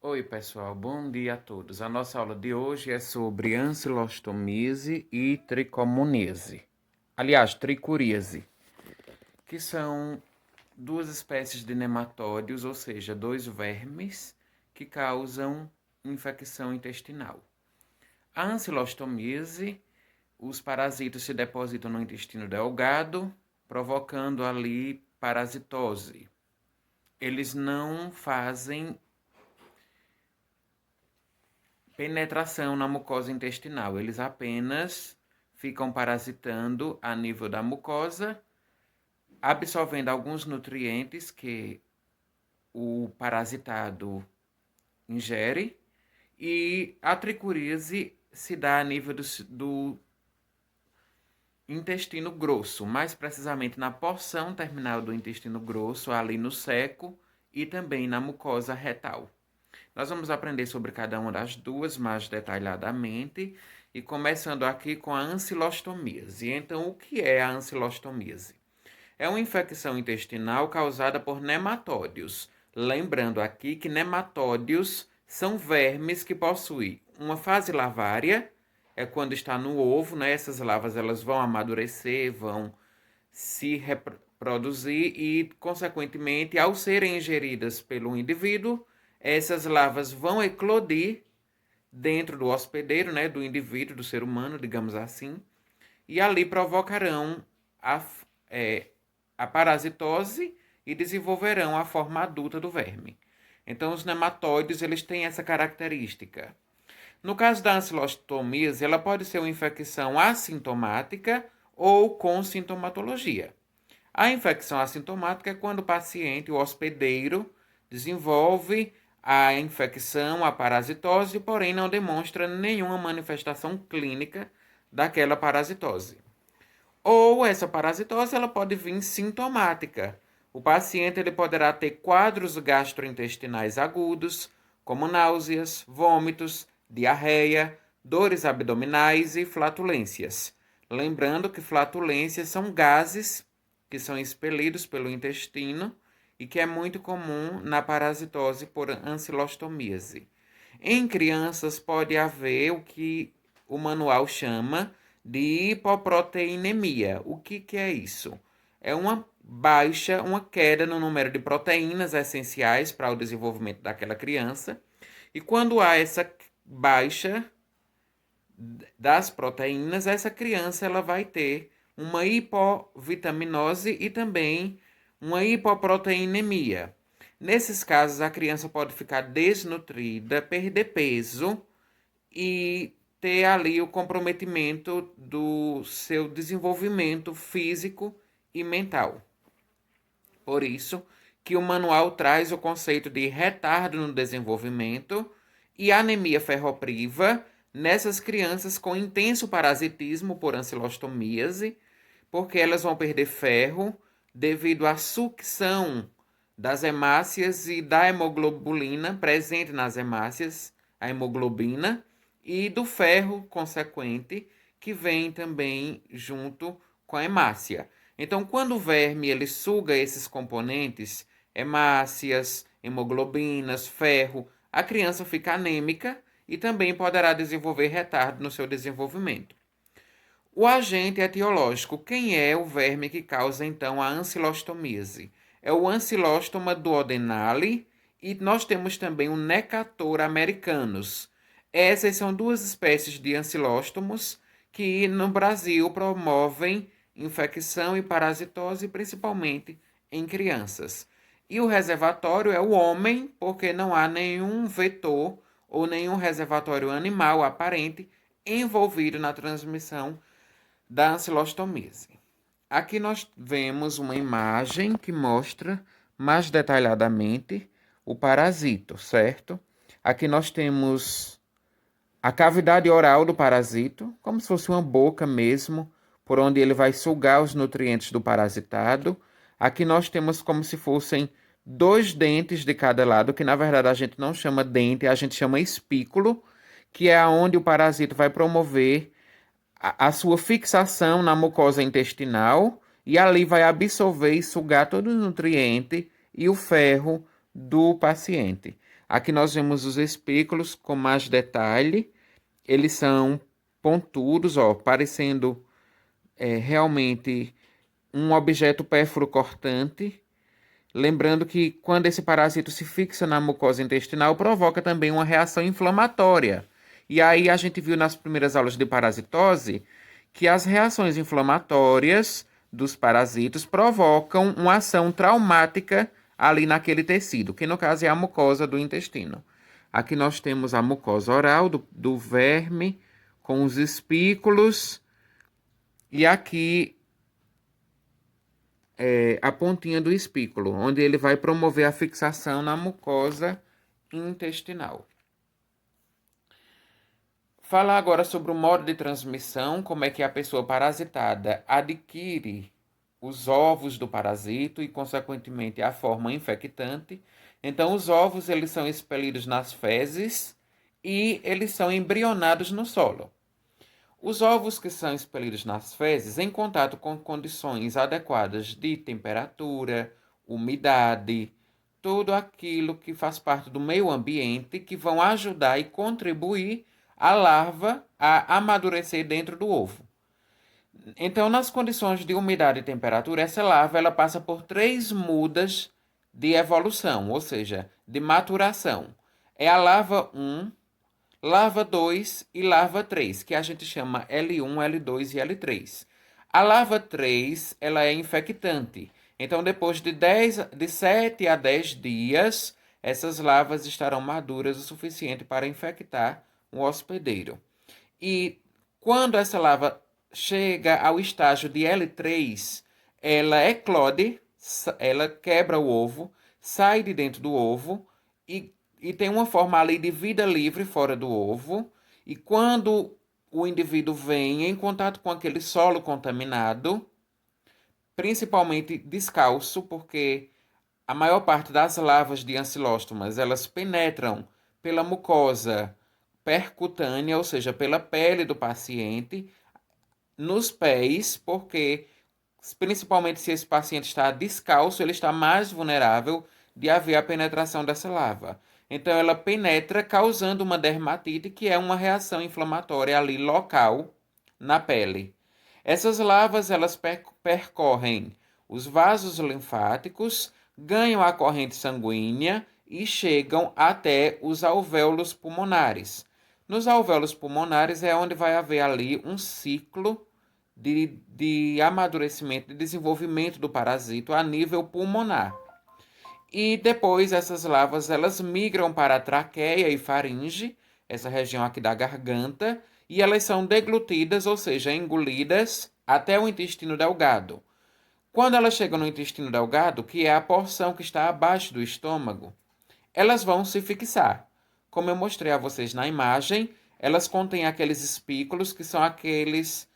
Oi, pessoal, bom dia a todos. A nossa aula de hoje é sobre ancilostomise e tricomonese. Aliás, tricuríase, que são duas espécies de nematódeos, ou seja, dois vermes que causam infecção intestinal. A ancilostomise, os parasitas se depositam no intestino delgado, provocando ali parasitose. Eles não fazem penetração na mucosa intestinal. Eles apenas ficam parasitando a nível da mucosa, absorvendo alguns nutrientes que o parasitado ingere, e a tricuríase se dá a nível do intestino grosso, mais precisamente na porção terminal do intestino grosso, ali no seco, e também na mucosa retal. Nós vamos aprender sobre cada uma das duas mais detalhadamente e começando aqui com a ancilostomíase. Então, o que é a ancilostomíase? É uma infecção intestinal causada por nematódios. Lembrando aqui que nematódios são vermes que possuem uma fase larvária, é quando está no ovo, né? Essas larvas elas vão amadurecer, vão se reproduzir e, consequentemente, ao serem ingeridas pelo indivíduo, essas larvas vão eclodir dentro do hospedeiro, né, do indivíduo, do ser humano, digamos assim, e ali provocarão a, a parasitose e desenvolverão a forma adulta do verme. Então, os nematóides eles têm essa característica. No caso da ancilostomíase, ela pode ser uma infecção assintomática ou com sintomatologia. A infecção assintomática é quando o paciente, o hospedeiro, desenvolve a infecção, a parasitose, porém não demonstra nenhuma manifestação clínica daquela parasitose. Ou essa parasitose ela pode vir sintomática. O paciente ele poderá ter quadros gastrointestinais agudos, como náuseas, vômitos, diarreia, dores abdominais e flatulências. Lembrando que flatulências são gases que são expelidos pelo intestino e que é muito comum na parasitose por ancilostomíase. Em crianças pode haver o que o manual chama de hipoproteinemia. O que é isso? É uma baixa, uma queda no número de proteínas essenciais para o desenvolvimento daquela criança. E quando há essa baixa das proteínas, essa criança ela vai ter uma hipovitaminose e também uma hipoproteinemia. Nesses casos, a criança pode ficar desnutrida, perder peso e ter ali o comprometimento do seu desenvolvimento físico e mental. Por isso que o manual traz o conceito de retardo no desenvolvimento e anemia ferropriva nessas crianças com intenso parasitismo por ancilostomíase, porque elas vão perder ferro devido à sucção das hemácias e da hemoglobulina presente nas hemácias, a hemoglobina, e do ferro consequente que vem também junto com a hemácia. Então, quando o verme ele suga esses componentes, hemácias, hemoglobinas, ferro, a criança fica anêmica e também poderá desenvolver retardo no seu desenvolvimento. O agente etiológico, quem é o verme que causa então a ancilostomíase? É o Ancilostoma duodenale e nós temos também o Necator americanus. Essas são duas espécies de ancilóstomos que no Brasil promovem infecção e parasitose, principalmente em crianças. E o reservatório é o homem, porque não há nenhum vetor ou nenhum reservatório animal aparente envolvido na transmissão da ancilostomíase. Aqui nós vemos uma imagem que mostra mais detalhadamente o parasito, certo? Aqui nós temos a cavidade oral do parasito, como se fosse uma boca mesmo, por onde ele vai sugar os nutrientes do parasitado. Aqui nós temos como se fossem dois dentes de cada lado, que na verdade a gente não chama dente, a gente chama espículo, que é onde o parasito vai promover a sua fixação na mucosa intestinal e ali vai absorver e sugar todo o nutriente e o ferro do paciente. Aqui nós vemos os espículos com mais detalhe. Eles são pontudos, ó, parecendo realmente um objeto pérfuro-cortante. Lembrando que quando esse parasito se fixa na mucosa intestinal, provoca também uma reação inflamatória. E aí a gente viu nas primeiras aulas de parasitose que as reações inflamatórias dos parasitos provocam uma ação traumática ali naquele tecido, que no caso é a mucosa do intestino. Aqui nós temos a mucosa oral do verme, com os espículos, e aqui a pontinha do espículo, onde ele vai promover a fixação na mucosa intestinal. Falar agora sobre o modo de transmissão, como é que a pessoa parasitada adquire os ovos do parasito e, consequentemente, a forma infectante. Então, os ovos eles são expelidos nas fezes e eles são embrionados no solo. Os ovos que são expelidos nas fezes, em contato com condições adequadas de temperatura, umidade, tudo aquilo que faz parte do meio ambiente que vão ajudar e contribuir a larva a amadurecer dentro do ovo. Então, nas condições de umidade e temperatura, essa larva ela passa por 3 mudas de evolução, ou seja, de maturação. É a larva 1, larva 2 e larva 3, que a gente chama L1, L2 e L3. A larva 3 ela é infectante. Então, depois de 7 a 10 dias, essas larvas estarão maduras o suficiente para infectar um hospedeiro. E quando essa larva chega ao estágio de L3, ela eclode, ela quebra o ovo, sai de dentro do ovo e tem uma forma ali de vida livre fora do ovo. E quando o indivíduo vem em contato com aquele solo contaminado, principalmente descalço, porque a maior parte das larvas de ancilóstomas, elas penetram pela mucosa percutânea, ou seja, pela pele do paciente, nos pés, porque principalmente se esse paciente está descalço, ele está mais vulnerável de haver a penetração dessa larva. Então ela penetra causando uma dermatite, que é uma reação inflamatória ali local na pele. Essas larvas elas percorrem os vasos linfáticos, ganham a corrente sanguínea e chegam até os alvéolos pulmonares. Nos alvéolos pulmonares é onde vai haver ali um ciclo de amadurecimento, de desenvolvimento do parasito a nível pulmonar. E depois essas larvas elas migram para a traqueia e faringe, essa região aqui da garganta, e elas são deglutidas, ou seja, engolidas até o intestino delgado. Quando elas chegam no intestino delgado, que é a porção que está abaixo do estômago, elas vão se fixar. Como eu mostrei a vocês na imagem, elas contêm aqueles espículos que são aquelas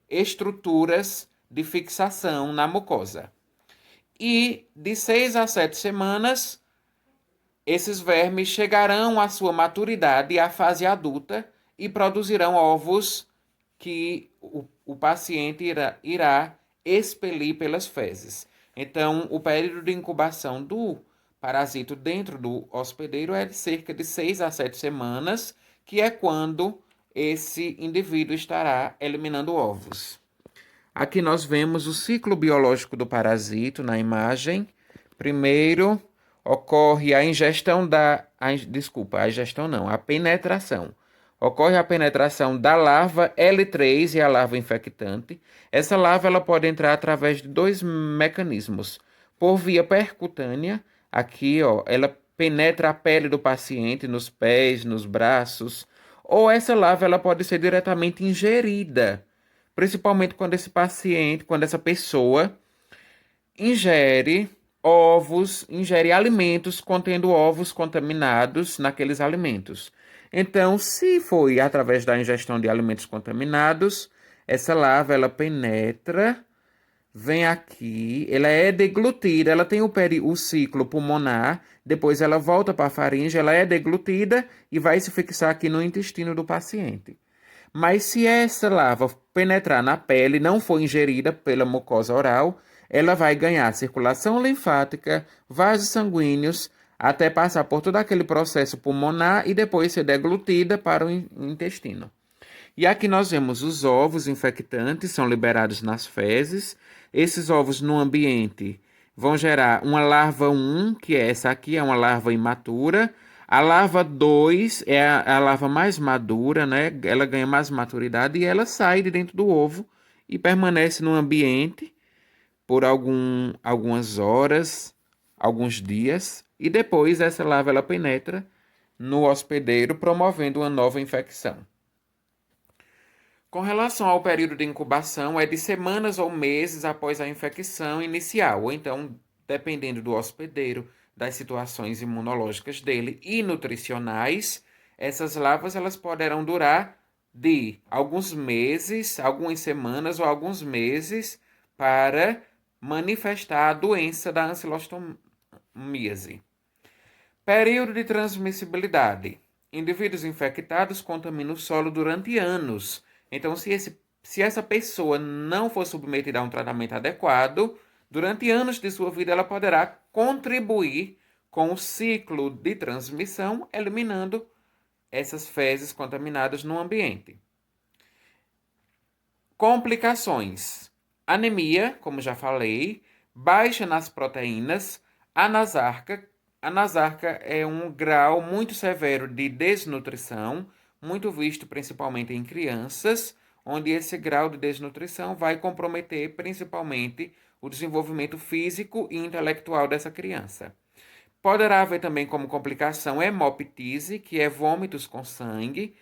estruturas de fixação na mucosa. E de 6 a 7 semanas, esses vermes chegarão à sua maturidade, à fase adulta, e produzirão ovos que o paciente irá expelir pelas fezes. Então, o período de incubação do parasito dentro do hospedeiro é de cerca de 6 a 7 semanas, que é quando esse indivíduo estará eliminando ovos. Aqui nós vemos o ciclo biológico do parasito na imagem. Primeiro, ocorre a a penetração. Ocorre a penetração da larva L3 e a larva infectante. Essa larva ela pode entrar através de 2 mecanismos. Por via percutânea, aqui ó, ela penetra a pele do paciente, nos pés, nos braços. Ou essa larva ela pode ser diretamente ingerida, principalmente quando essa pessoa ingere alimentos contendo ovos contaminados naqueles alimentos. Então, se foi através da ingestão de alimentos contaminados, essa larva ela penetra, vem aqui, ela é deglutida, ela tem o ciclo pulmonar, depois ela volta para a faringe, ela é deglutida e vai se fixar aqui no intestino do paciente. Mas se essa larva penetrar na pele e não for ingerida pela mucosa oral, ela vai ganhar circulação linfática, vasos sanguíneos, até passar por todo aquele processo pulmonar e depois ser deglutida para o intestino. E aqui nós vemos os ovos infectantes, são liberados nas fezes. Esses ovos no ambiente vão gerar uma larva 1, que é essa aqui, é uma larva imatura. A larva 2 é a larva mais madura, né? Ela ganha mais maturidade e ela sai de dentro do ovo e permanece no ambiente por algumas horas, alguns dias, e depois essa larva ela penetra no hospedeiro, promovendo uma nova infecção. Com relação ao período de incubação, é de semanas ou meses após a infecção inicial, ou então, dependendo do hospedeiro, das situações imunológicas dele e nutricionais, essas larvas elas poderão durar de alguns meses, algumas semanas ou alguns meses para manifestar a doença da ancilostomíase. Período de transmissibilidade. Indivíduos infectados contaminam o solo durante anos. Então, se essa pessoa não for submetida a um tratamento adequado, durante anos de sua vida ela poderá contribuir com o ciclo de transmissão, eliminando essas fezes contaminadas no ambiente. Complicações. Anemia, como já falei, baixa nas proteínas, anasarca. Anasarca é um grau muito severo de desnutrição, muito visto principalmente em crianças, onde esse grau de desnutrição vai comprometer principalmente o desenvolvimento físico e intelectual dessa criança. Poderá haver também como complicação hemoptise, que é vômitos com sangue,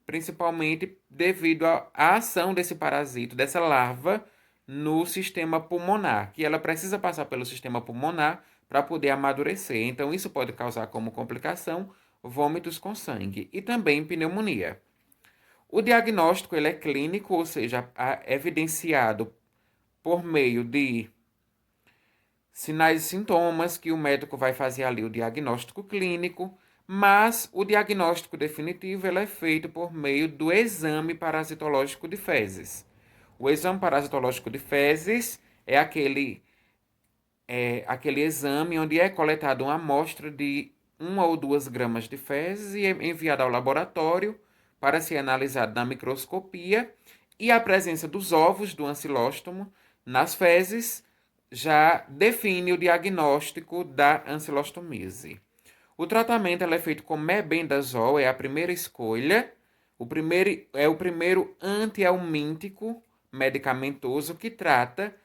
principalmente devido à ação desse parasito, dessa larva, no sistema pulmonar, que ela precisa passar pelo sistema pulmonar para poder amadurecer. Então, isso pode causar como complicação vômitos com sangue e também pneumonia. O diagnóstico ele é clínico, ou seja, evidenciado por meio de sinais e sintomas que o médico vai fazer ali o diagnóstico clínico, mas o diagnóstico definitivo ele é feito por meio do exame parasitológico de fezes. O exame parasitológico de fezes é aquele exame onde é coletada uma amostra de 1 ou 2 gramas de fezes e é enviada ao laboratório para ser analisado na microscopia, e a presença dos ovos do ancilóstomo nas fezes já define o diagnóstico da ancilostomíase. O tratamento é feito com mebendazol, é a primeira escolha. O primeiro antihelmíntico medicamentoso que trata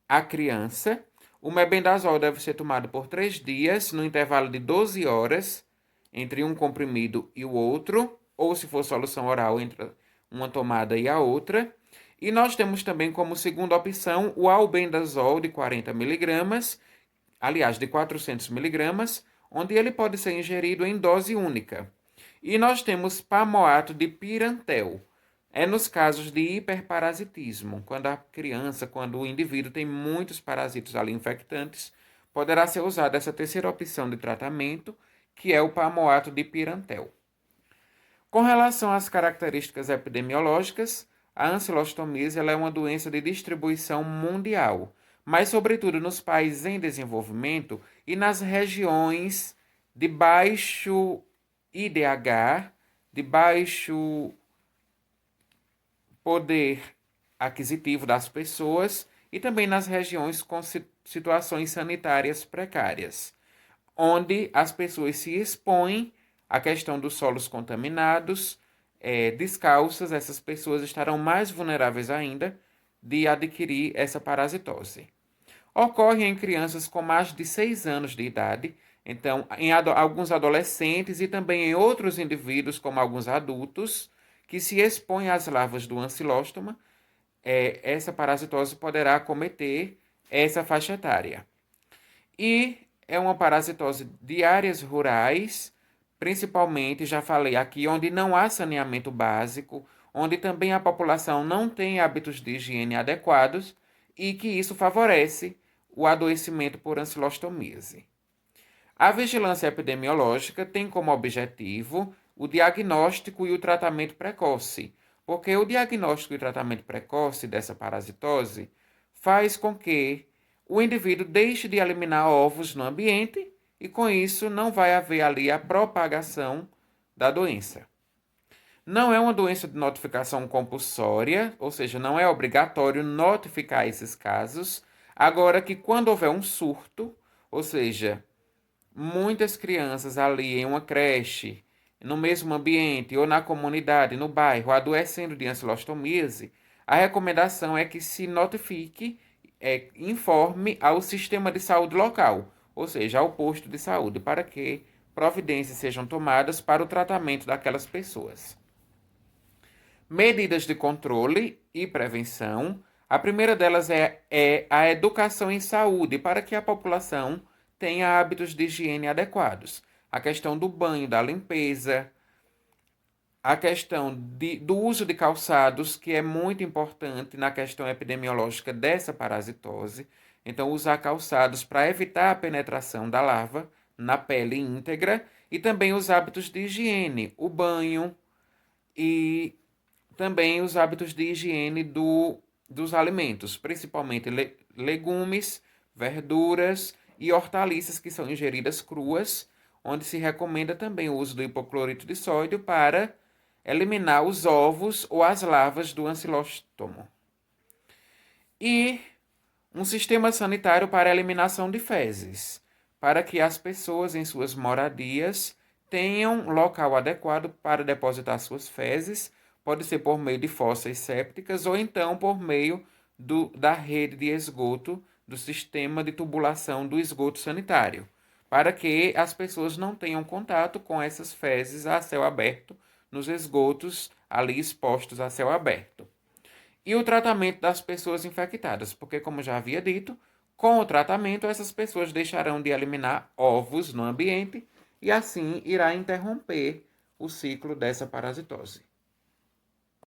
a criança. O mebendazol deve ser tomado por 3 dias, no intervalo de 12 horas, entre um comprimido e o outro, ou se for solução oral, entre uma tomada e a outra. E nós temos também como segunda opção o albendazol de 40 miligramas, aliás, de 400 miligramas, onde ele pode ser ingerido em dose única. E nós temos pamoato de pirantel. É nos casos de hiperparasitismo, quando o indivíduo tem muitos parasitos ali infectantes, poderá ser usada essa terceira opção de tratamento, que é o pamoato de pirantel. Com relação às características epidemiológicas, a ancilostomíase é uma doença de distribuição mundial, mas sobretudo nos países em desenvolvimento e nas regiões de baixo IDH, de baixo poder aquisitivo das pessoas e também nas regiões com situações sanitárias precárias, onde as pessoas se expõem à questão dos solos contaminados, descalças. Essas pessoas estarão mais vulneráveis ainda de adquirir essa parasitose. Ocorre em crianças com mais de 6 anos de idade, então em alguns adolescentes e também em outros indivíduos, como alguns adultos, que se expõem às larvas do ancilóstoma. Essa parasitose poderá acometer essa faixa etária. E é uma parasitose de áreas rurais, principalmente, já falei aqui, onde não há saneamento básico, onde também a população não tem hábitos de higiene adequados e que isso favorece o adoecimento por ancilostomíase. A vigilância epidemiológica tem como objetivo o diagnóstico e o tratamento precoce, porque o diagnóstico e tratamento precoce dessa parasitose faz com que o indivíduo deixe de eliminar ovos no ambiente e com isso não vai haver ali a propagação da doença. Não é uma doença de notificação compulsória, ou seja, não é obrigatório notificar esses casos. Agora que quando houver um surto, ou seja, muitas crianças ali em uma creche, no mesmo ambiente ou na comunidade, no bairro, adoecendo de ancilostomíase, a recomendação é que se notifique, informe ao sistema de saúde local, ou seja, ao posto de saúde, para que providências sejam tomadas para o tratamento daquelas pessoas. Medidas de controle e prevenção. A primeira delas é a educação em saúde, para que a população tenha hábitos de higiene adequados. A questão do banho, da limpeza, a questão do uso de calçados, que é muito importante na questão epidemiológica dessa parasitose. Então, usar calçados para evitar a penetração da larva na pele íntegra e também os hábitos de higiene, o banho e também os hábitos de higiene dos alimentos, principalmente legumes, verduras e hortaliças que são ingeridas cruas, onde se recomenda também o uso do hipoclorito de sódio para eliminar os ovos ou as larvas do ancilóstomo. E um sistema sanitário para a eliminação de fezes, para que as pessoas em suas moradias tenham local adequado para depositar suas fezes. Pode ser por meio de fossas sépticas ou então por meio da rede de esgoto, do sistema de tubulação do esgoto sanitário, para que as pessoas não tenham contato com essas fezes a céu aberto, nos esgotos ali expostos a céu aberto. E o tratamento das pessoas infectadas, porque, como já havia dito, com o tratamento essas pessoas deixarão de eliminar ovos no ambiente e assim irá interromper o ciclo dessa parasitose.